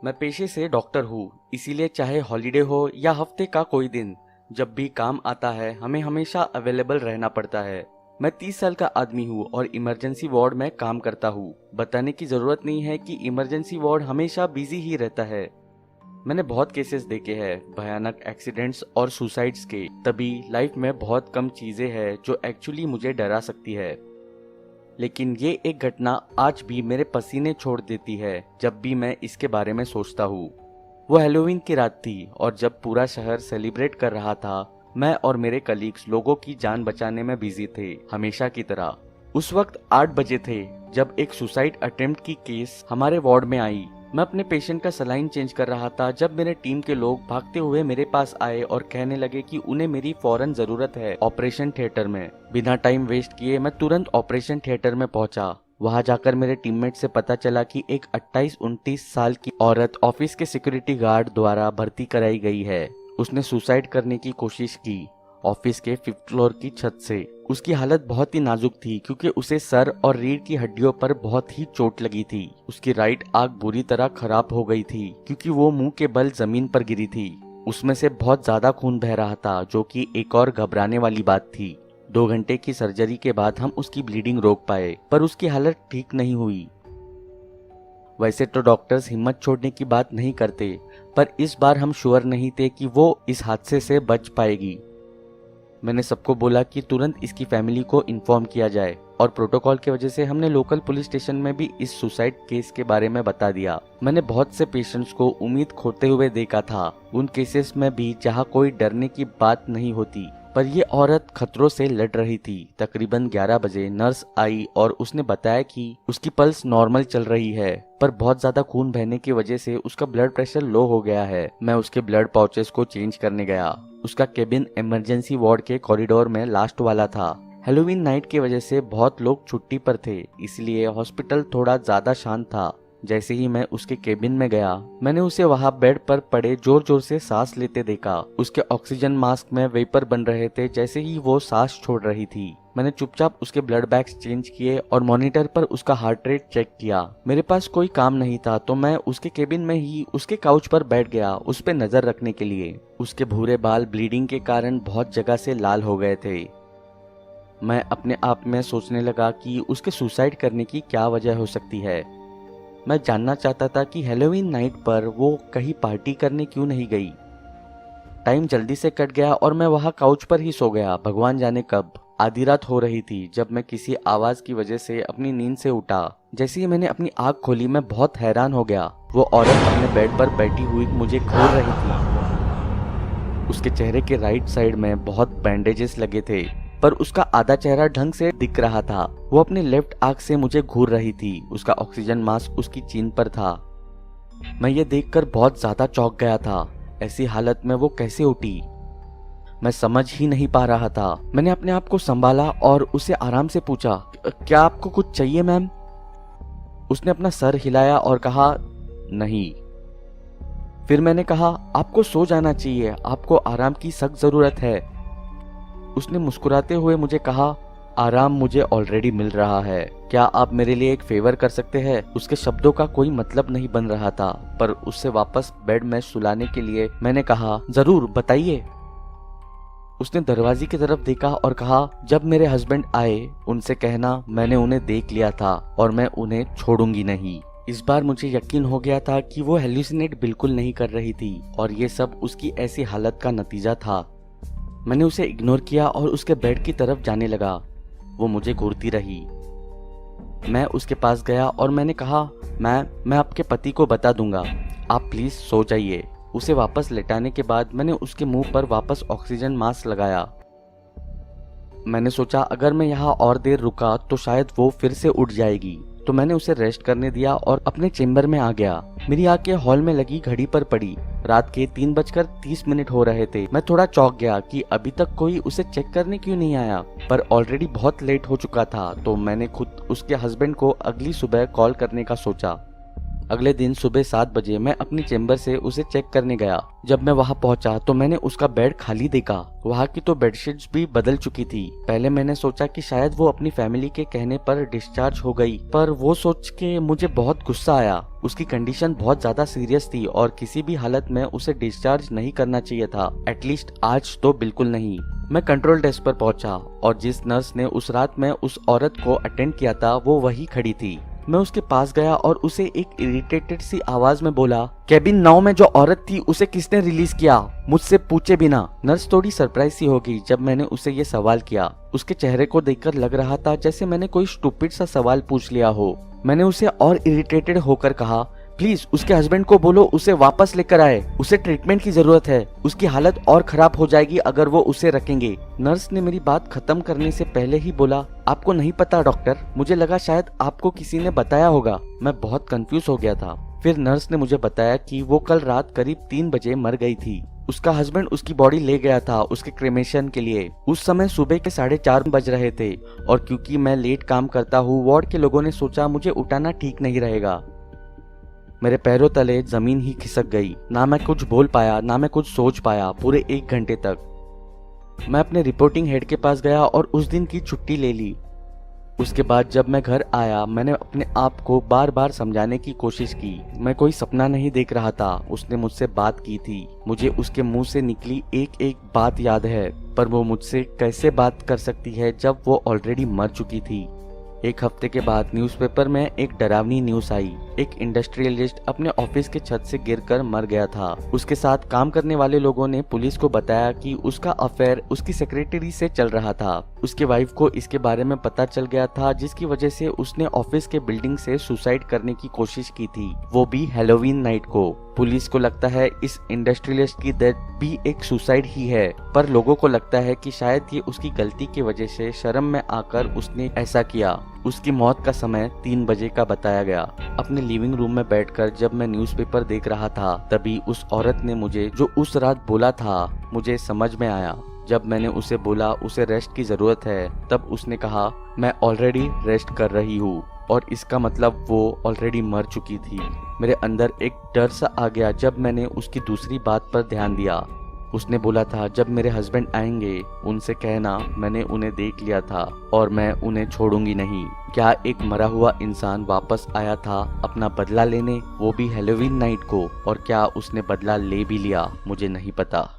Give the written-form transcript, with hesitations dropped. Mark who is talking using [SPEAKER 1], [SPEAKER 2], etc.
[SPEAKER 1] मैं पेशे से डॉक्टर हूँ, इसीलिए चाहे हॉलिडे हो या हफ्ते का कोई दिन, जब भी काम आता है हमें हमेशा अवेलेबल रहना पड़ता है। मैं 30 साल का आदमी हूँ और इमरजेंसी वार्ड में काम करता हूँ। बताने की जरूरत नहीं है कि इमरजेंसी वार्ड हमेशा बिजी ही रहता है। मैंने बहुत केसेस देखे हैं, भयानक एक्सीडेंट्स और सुसाइड्स के। तभी लाइफ में बहुत कम चीजें हैं जो एक्चुअली मुझे डरा सकती है, लेकिन ये एक घटना आज भी मेरे पसीने छोड़ देती है जब भी मैं इसके बारे में सोचता हूँ। वो हैलोवीन की रात थी और जब पूरा शहर सेलिब्रेट कर रहा था, मैं और मेरे कलीग्स लोगों की जान बचाने में बिजी थे, हमेशा की तरह। उस वक्त 8 बजे थे जब एक सुसाइड अटेम्प्ट की केस हमारे वार्ड में आई। मैं अपने पेशेंट का सलाइन चेंज कर रहा था जब मेरे टीम के लोग भागते हुए मेरे पास आए और कहने लगे कि उन्हें मेरी फौरन जरूरत है ऑपरेशन थिएटर में। बिना टाइम वेस्ट किए मैं तुरंत ऑपरेशन थिएटर में पहुंचा। वहां जाकर मेरे टीममेट से पता चला कि एक 28-29 साल की औरत ऑफिस के सिक्योरिटी गार्ड द्वारा भर्ती कराई गई है। उसने सुसाइड करने की कोशिश की ऑफिस के 5th फ्लोर की छत से। उसकी हालत बहुत ही नाजुक थी क्योंकि उसे सर और रीढ़ की हड्डियों पर बहुत ही चोट लगी थी। उसकी राइट आंख बुरी तरह खराब हो गई थी क्योंकि वो मुंह के बल जमीन पर गिरी थी। उसमें से बहुत ज्यादा खून बह रहा था, जो कि एक और घबराने वाली बात थी। 2 घंटे की सर्जरी के बाद हम उसकी ब्लीडिंग रोक पाए, पर उसकी हालत ठीक नहीं हुई। वैसे तो डॉक्टर्स हिम्मत छोड़ने की बात नहीं करते, पर इस बार हम श्योर नहीं थे कि वो इस हादसे से बच पाएगी। मैंने सबको बोला कि तुरंत इसकी फैमिली को इन्फॉर्म किया जाए, और प्रोटोकॉल की वजह से हमने लोकल पुलिस स्टेशन में भी इस सुसाइड केस के बारे में बता दिया। मैंने बहुत से पेशेंट्स को उम्मीद खोते हुए देखा था, उन केसेस में भी जहां कोई डरने की बात नहीं होती, पर ये औरत खतरों से लड़ रही थी। तकरीबन 11 बजे नर्स आई और उसने बताया कि उसकी पल्स नॉर्मल चल रही है, पर बहुत ज्यादा खून बहने की वजह से उसका ब्लड प्रेशर लो हो गया है। मैं उसके ब्लड पाउचेस को चेंज करने गया। उसका केबिन इमरजेंसी वार्ड के कॉरिडोर में लास्ट वाला था। हैलोवीन नाइट की वजह से बहुत लोग छुट्टी पर थे, इसलिए हॉस्पिटल थोड़ा ज्यादा शांत था। जैसे ही मैं उसके केबिन में गया, मैंने उसे वहां बेड पर पड़े जोर जोर से सांस लेते देखा। उसके ऑक्सीजन मास्क में वेपर बन रहे थे जैसे ही वो सांस छोड़ रही थी। मैंने चुपचाप उसके ब्लड बैग्स चेंज किए और मॉनिटर पर उसका हार्ट रेट चेक किया। मेरे पास कोई काम नहीं था तो मैं उसके केबिन में ही उसके काउच पर बैठ गया, उस पर नजर रखने के लिए। उसके भूरे बाल ब्लीडिंग के कारण बहुत जगह से लाल हो गए थे। मैं अपने आप में सोचने लगा कि उसके सुसाइड करने की क्या वजह हो सकती है। मैं जानना चाहता था कि हैलोवीन नाइट पर वो कहीं पार्टी करने क्यों नहीं गई। टाइम जल्दी से कट गया और मैं वहां काउच पर ही सो गया, भगवान जाने कब। आधी रात हो रही थी जब मैं किसी आवाज की वजह से अपनी नींद से उठा। जैसे ही मैंने अपनी आंख खोली, मैं बहुत हैरान हो गया। वो औरत अपने बेड पर बैठी हुई मुझे घूर रही थी। उसके चेहरे के राइट साइड में बहुत बैंडेजेस लगे थे, पर उसका आधा चेहरा ढंग से दिख रहा था। वो अपनी लेफ्ट आंख से मुझे घूर रही थी। उसका ऑक्सीजन मास्क उसकी चीन पर था। मैं ये देखकर बहुत ज्यादा चौंक गया था। ऐसी हालत में वो कैसे उठी, मैं समझ ही नहीं पा रहा था। मैंने अपने आप को संभाला और उसे आराम से पूछा, क्या आपको कुछ चाहिए मैम? उसने अपना सर हिलाया और कहा, नहीं। फिर मैंने कहा, आपको सो जाना चाहिए, आपको आराम की सख्त जरूरत है। उसने मुस्कुराते हुए मुझे कहा, आराम मुझे ऑलरेडी मिल रहा है, क्या आप मेरे लिए एक फेवर कर सकते हैं? उसके शब्दों का कोई मतलब नहीं बन रहा था, पर उससे वापस बेड में सुलाने के लिए मैंने कहा, जरूर बताइए। उसने दरवाजे की तरफ देखा और कहा, जब मेरे हस्बैंड आए उनसे कहना मैंने उन्हें देख लिया था और मैं उन्हें छोड़ूंगी नहीं। इस बार मुझे यकीन हो गया था कि वो हेलुसिनेट बिल्कुल नहीं कर रही थी और ये सब उसकी ऐसी हालत का नतीजा था। मैंने उसे इग्नोर किया और उसके बेड की तरफ जाने लगा। वो मुझे घूरती रही। मैं उसके पास गया और मैंने कहा, मैं आपके पति को बता दूंगा, आप प्लीज सो जाइए। उसे वापस लेटाने के बाद मैंने उसके मुंह पर वापस ऑक्सीजन मास्क लगाया। मैंने सोचा अगर मैं यहाँ और देर रुका तो शायद वो फिर से उठ जाएगी, तो मैंने उसे रेस्ट करने दिया और अपने चेम्बर में आ गया। मेरी आंखें हॉल में लगी घड़ी पर पड़ी। रात के 3:30 हो रहे थे। मैं थोड़ा चौंक गया कि अभी तक कोई उसे चेक करने क्यों नहीं आया, पर ऑलरेडी बहुत लेट हो चुका था, तो मैंने खुद उसके हस्बैंड को अगली सुबह कॉल करने का सोचा। अगले दिन सुबह 7 बजे मैं अपनी चेम्बर से उसे चेक करने गया। जब मैं वहां पहुंचा तो मैंने उसका बेड खाली देखा। वहां की तो बेडशीट्स भी बदल चुकी थी। पहले मैंने सोचा कि शायद वो अपनी फैमिली के कहने पर डिस्चार्ज हो गई, पर वो सोच के मुझे बहुत गुस्सा आया। उसकी कंडीशन बहुत ज्यादा सीरियस थी और किसी भी हालत में उसे डिस्चार्ज नहीं करना चाहिए था, एटलीस्ट आज तो बिल्कुल नहीं। मैं कंट्रोल डेस्क पर पहुंचा और जिस नर्स ने उस रात में उस औरत को अटेंड किया था वो वही खड़ी थी। मैं उसके पास गया और उसे एक इरिटेटेड सी आवाज में बोला, केबिन 9 में जो औरत थी उसे किसने रिलीज किया, मुझसे पूछे बिना। नर्स थोड़ी सरप्राइज सी हो गई जब मैंने उसे ये सवाल किया। उसके चेहरे को देखकर लग रहा था जैसे मैंने कोई स्टूपिड सा सवाल पूछ लिया हो। मैंने उसे और इरिटेटेड होकर कहा, प्लीज उसके हस्बैंड को बोलो उसे वापस लेकर आए, उसे ट्रीटमेंट की जरूरत है, उसकी हालत और खराब हो जाएगी अगर वो उसे रखेंगे। नर्स ने मेरी बात खत्म करने से पहले ही बोला, आपको नहीं पता डॉक्टर, मुझे लगा शायद आपको किसी ने बताया होगा। मैं बहुत कंफ्यूज हो गया था। फिर नर्स ने मुझे बताया कि वो कल रात करीब 3 बजे मर गई थी। उसका हस्बैंड उसकी बॉडी ले गया था उसके क्रेमेशन के लिए। उस समय सुबह के 4:30 बज रहे थे और क्योंकि मैं लेट काम करता हूँ, वार्ड के लोगों ने सोचा मुझे उठाना ठीक नहीं रहेगा। मेरे पैरों तले जमीन ही खिसक गई। ना मैं कुछ बोल पाया ना मैं कुछ सोच पाया पूरे 1 घंटे तक। मैं अपने रिपोर्टिंग हेड के पास गया और उस दिन की छुट्टी ले ली। उसके बाद जब मैं घर आया मैंने अपने आप को बार बार समझाने की कोशिश की। मैं कोई सपना नहीं देख रहा था। उसने मुझसे बात की थी। मुझे उसके मुंह से निकली एक एक बात याद है, पर वो मुझसे कैसे बात कर सकती है जब वो ऑलरेडी मर चुकी थी। 1 हफ्ते के बाद न्यूज़पेपर में एक डरावनी न्यूज़ आई। एक इंडस्ट्रियलिस्ट अपने ऑफिस के छत से गिरकर मर गया था। उसके साथ काम करने वाले लोगों ने पुलिस को बताया कि उसका अफेयर उसकी सेक्रेटरी से चल रहा था। उसके वाइफ को इसके बारे में पता चल गया था, जिसकी वजह से उसने ऑफिस के बिल्डिंग से सुसाइड करने की कोशिश की थी, वो भी हैलोवीन नाइट को। पुलिस को लगता है इस इंडस्ट्रियलिस्ट की डेथ भी एक सुसाइड ही है, पर लोगों को लगता है कि शायद ये उसकी गलती की वजह से शर्म में आकर उसने ऐसा किया। उसकी मौत का समय 3 बजे का बताया गया। अपने लिविंग रूम में बैठकर जब मैं न्यूज़पेपर देख रहा था तभी उस औरत ने मुझे जो उस रात बोला था मुझे समझ में आया। जब मैंने उसे बोला उसे रेस्ट की जरूरत है, तब उसने कहा मैं ऑलरेडी रेस्ट कर रही हूँ, और इसका मतलब वो ऑलरेडी मर चुकी थी। मेरे अंदर एक डर सा आ गया जब मैंने उसकी दूसरी बात पर ध्यान दिया। उसने बोला था जब मेरे हस्बैंड आएंगे उनसे कहना मैंने उन्हें देख लिया था और मैं उन्हें छोड़ूंगी नहीं। क्या एक मरा हुआ इंसान वापस आया था अपना बदला लेने, वो भी हैलोवीन नाइट को? और क्या उसने बदला ले भी लिया? मुझे नहीं पता।